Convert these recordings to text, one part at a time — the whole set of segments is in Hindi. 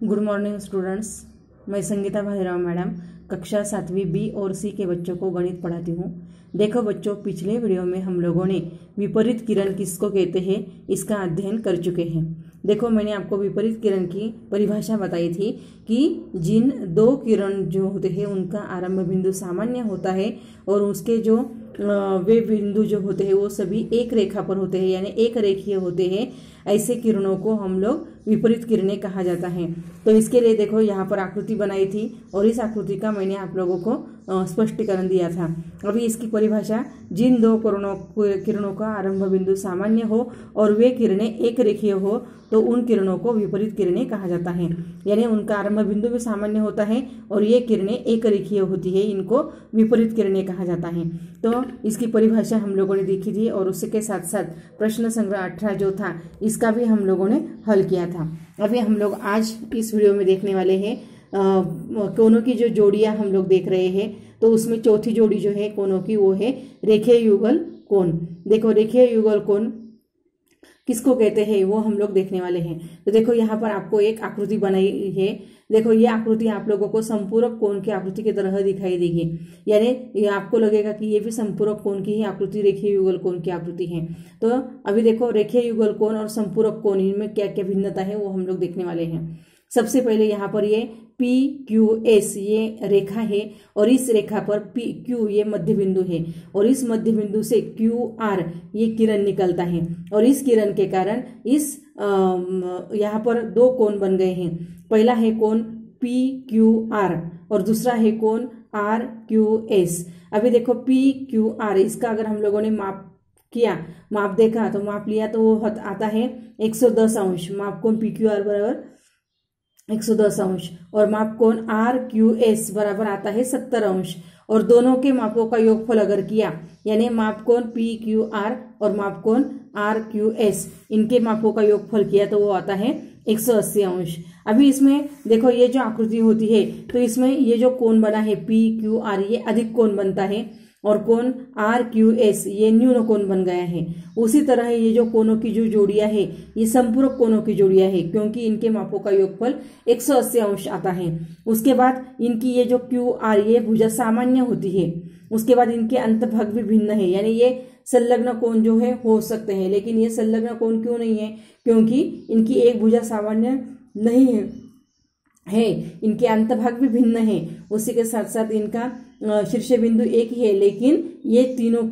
Good morning students. मैं संगीता भाईराव मैडम कक्षा 7वीं बी और सी के बच्चों को गणित पढ़ाती हूँ। देखो बच्चों, पिछले वीडियो में हम लोगों ने विपरीत किरण किसको कहते हैं इसका अध्ययन कर चुके हैं। देखो, मैंने आपको विपरीत किरण की परिभाषा बताई थी कि जिन दो किरण जो होते हैं उनका आरंभ बिंदु सामान्य होता है और उसके जो वे बिंदु जो होते हैं वो सभी एक रेखा पर होते हैं, यानी एक रेखीय होते हैं। ऐसे किरणों को हम लोग विपरीत किरणें कहा जाता है। तो इसके लिए देखो यहाँ पर आकृति बनाई थी और इस आकृति का मैंने आप लोगों को स्पष्टीकरण दिया था। अभी इसकी परिभाषा, जिन दो किरणों का आरंभ बिंदु सामान्य हो और वे किरणें एक रेखीय हो तो उन किरणों को विपरीत किरणें कहा जाता है। यानी उनका आरंभ बिंदु भी सामान्य होता है और ये किरणें एक रेखीय होती है, इनको विपरीत किरणें कहा जाता है। तो इसकी परिभाषा हम लोगों ने देखी थी और उसके साथ साथ प्रश्न संग्रह 18 जो था इसका भी हम लोगों ने हल किया था। अभी हम लोग आज इस वीडियो में देखने वाले हैं कोनों की जो जोड़ियां हम लोग देख रहे हैं। तो उसमें चौथी जोड़ी जो है कोनों की वो है रेखीय युगल कोण। देखो, रेखीय युगल कोण किसको कहते हैं वो हम लोग देखने वाले हैं। तो देखो यहाँ पर आपको एक आकृति बनाई है। देखो, ये आकृति आप लोगों को संपूरक कोण की आकृति की तरह दिखाई देगी, यानी ये आपको लगेगा कि ये भी संपूरक कोण की ही आकृति, रेखीय युगल कोण की आकृति है। तो अभी देखो, रेखीय युगल कोण और संपूरक कोण इनमें क्या क्या भिन्नता है वो हम लोग देखने वाले हैं। सबसे पहले यहाँ पर ये PQS ये रेखा है और इस रेखा पर PQ ये मध्य बिंदु है और इस मध्य बिंदु से QR ये किरण निकलता है और इस किरण के कारण इस यहाँ पर दो कोण बन गए हैं। पहला है कोण PQR और दूसरा है कोण RQS। अभी देखो, PQR इसका अगर हम लोगों ने माप देखा तो माप लिया तो वो आता है 110 अंश। माप कोण PQR बराबर 110 अंश और माप कोण RQS बराबर आता है 70 अंश। और दोनों के मापों का योगफल अगर किया, यानी माप कोण PQR और माप कोण RQS इनके मापों का योगफल किया तो वो आता है 180 अंश। अभी इसमें देखो, ये जो आकृति होती है तो इसमें ये जो कोण बना है PQR ये अधिक कोण बनता है और कोण RQS ये न्यून कोण बन गया है। उसी तरह ये जो कोणों की जो जोड़ियां है ये संपूरक कोणों की जोड़ियां है, क्योंकि इनके मापों का योगफल 180 अंश आता है। उसके बाद इनकी ये जो QR ये भुजा सामान्य होती है। उसके बाद इनके अंतभाग भी भिन्न है, यानी ये संलग्न कोण जो है हो सकते हैं, लेकिन ये संलग्न कोण क्यों नहीं है? क्योंकि इनकी एक भुजा सामान्य नहीं है, इनके अंतभाग भी भिन्न है। उसी के साथ साथ इनका शीर्ष बिंदु एक ही है, लेकिन ये तीनों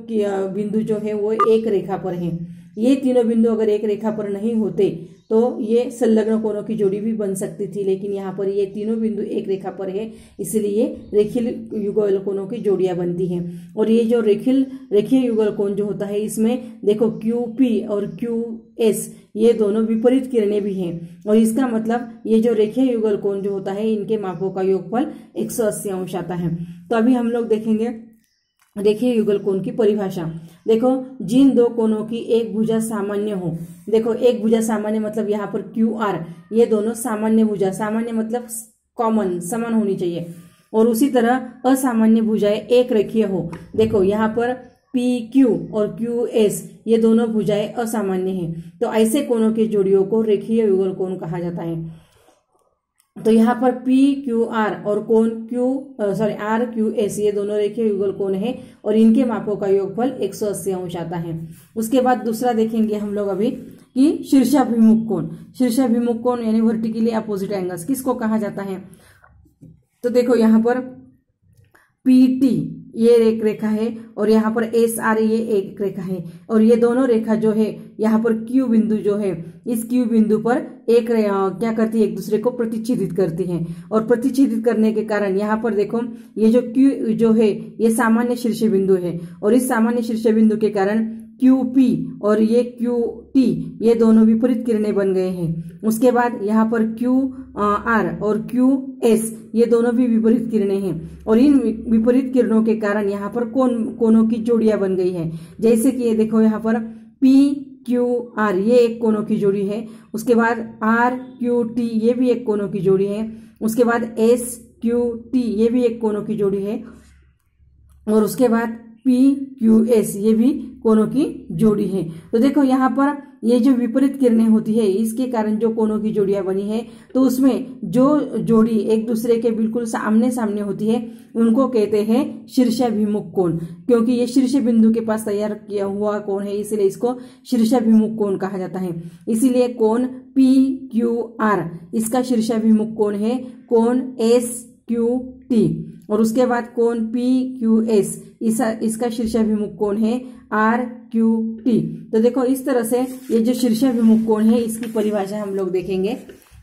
बिंदु जो है वो एक रेखा पर हैं। ये तीनों बिंदु अगर एक रेखा पर नहीं होते तो ये संलग्न कोणों की जोड़ी भी बन सकती थी, लेकिन यहाँ पर ये तीनों बिंदु एक रेखा पर है, इसलिए रेखीय युगल कोणों की जोड़ियां बनती हैं। और ये जो रेखीय युगल कोण जो होता है इसमें देखो QP और QS ये दोनों विपरीत किरणें भी हैं और इसका मतलब ये जो रेखीय युगल कोण जो होता है इनके मापों का योगफल 180 अंश आता है। तो अभी हम लोग देखेंगे रेखीय युगल कोण की परिभाषा। देखो, जिन दो कोणों की एक भुजा सामान्य हो। देखो, एक भुजा सामान्य मतलब यहाँ पर QR ये दोनों सामान्य भुजा, सामान्य मतलब कॉमन, समान होनी चाहिए। और उसी तरह असामान्य भुजाएं एक रेखीय हो। देखो, यहाँ पर PQ और QS ये दोनों भुजाएं असामान्य हैं, तो ऐसे कोणों की जोड़ियों को रेखीय युगल कोण कहा जाता है। तो यहाँ पर PQR और कोण RQS ये दोनों रेखीय युगल कोण है और इनके मापों का योगफल 180 अंश आता है। उसके बाद दूसरा देखेंगे हम लोग अभी कि शीर्षाभिमुख कोण। शीर्षाभिमुख कोण यानी वर्टिकली अपोजिट एंगल्स किसको कहा जाता है? तो देखो, यहाँ पर PT ये एक रेखा है और यहाँ पर SR ये एक रेखा है और ये दोनों रेखा जो है यहाँ पर Q बिंदु जो है इस Q बिंदु पर एक क्या करती है, एक दूसरे को प्रतिच्छेदित करती है और प्रतिच्छेदित करने के कारण यहाँ पर देखो ये जो Q जो है ये सामान्य शीर्ष बिंदु है और इस सामान्य शीर्ष बिंदु के कारण QP और ये QT ये दोनों विपरीत किरणें बन गए हैं। उसके बाद यहाँ पर QR और QS ये दोनों भी विपरीत किरणें हैं और इन विपरीत किरणों के कारण यहाँ पर कोणों की जोड़ियां बन गई है। जैसे कि ये देखो, यहाँ पर PQR ये एक कोणों की जोड़ी है। उसके बाद RQT ये भी एक कोणों की जोड़ी है। उसके बाद SQT ये भी एक कोणों की जोड़ी है और उसके बाद PQS, ये भी कोनों की जोड़ी है। तो देखो यहाँ पर ये जो विपरीत किरणें होती है इसके कारण जो कोनों की जोड़ियां बनी है, तो उसमें जो जोड़ी एक दूसरे के बिल्कुल सामने सामने होती है उनको कहते हैं शीर्षाभिमुख कोण, क्योंकि ये शीर्ष बिंदु के पास तैयार किया हुआ कोण है, इसलिए इसको शीर्षाभिमुख कोण कहा जाता है। इसीलिए कोण PQR इसका शीर्षाभिमुख कोण है कोण SQT, और उसके बाद कोण PQS इसका शीर्षाभिमुख कोण है RQT। तो देखो इस तरह से ये जो शीर्षाभिमुख कोण है इसकी परिभाषा हम लोग देखेंगे।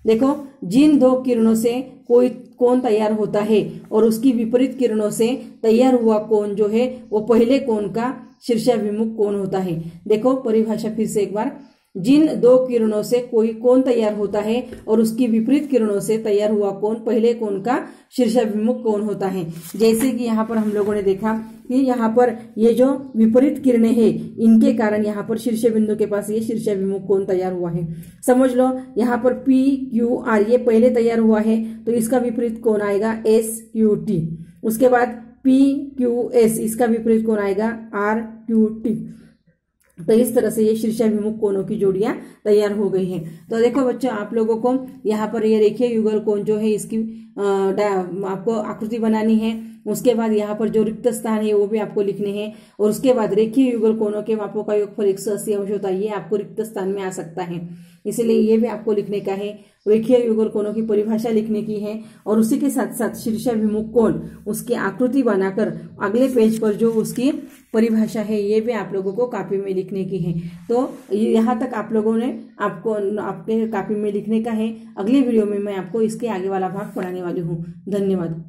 देखो, जिन दो किरणों से कोई कोण तैयार होता है और उसकी विपरीत किरणों से तैयार हुआ कोण जो है वो पहले कोण का शीर्षाभिमुख कोण होता है। देखो परिभाषा फिर से एक बार, जिन दो किरणों से कोई कोण तैयार होता है और उसकी विपरीत किरणों से तैयार हुआ कोण पहले कोण का शीर्षाभिमुख कोण होता है। जैसे कि यहाँ पर हम लोगों ने देखा कि यहाँ पर ये जो विपरीत किरणें हैं इनके कारण यहाँ पर शीर्ष बिंदु के पास ये शीर्षाभिमुख कोण तैयार हुआ है। समझ लो यहाँ पर PQR ये पहले तैयार हुआ है तो इसका विपरीत कोण आएगा SQT, उसके बाद PQS इसका विपरीत कोण आएगा RQT। तो इस तरह से ये शीर्षाभिमुख कोणों की जोड़ियां तैयार हो गई हैं। तो देखो बच्चों, आप लोगों को यहाँ पर ये रेखीय युगल कोण जो है इसकी आपको आकृति बनानी है। उसके बाद यहाँ पर जो रिक्त स्थान है वो भी आपको लिखने हैं, और उसके बाद रेखीय युगल कोणों के मापों का योगफल 180 अंश होता है, ये आपको रिक्त स्थान में आ सकता है, इसलिए ये भी आपको लिखने का है। रेखीय युगल कोणों की परिभाषा लिखने की है, और उसी के साथ साथ शीर्षाभिमुख कोण उसकी आकृति बनाकर अगले पेज पर जो उसकी परिभाषा है ये भी आप लोगों को कॉपी में लिखने की है। तो यहाँ तक आप लोगों ने आपके कॉपी में लिखने का है। अगले वीडियो में मैं आपको इसके आगे वाला भाग पढ़ाने वाली हूँ। धन्यवाद।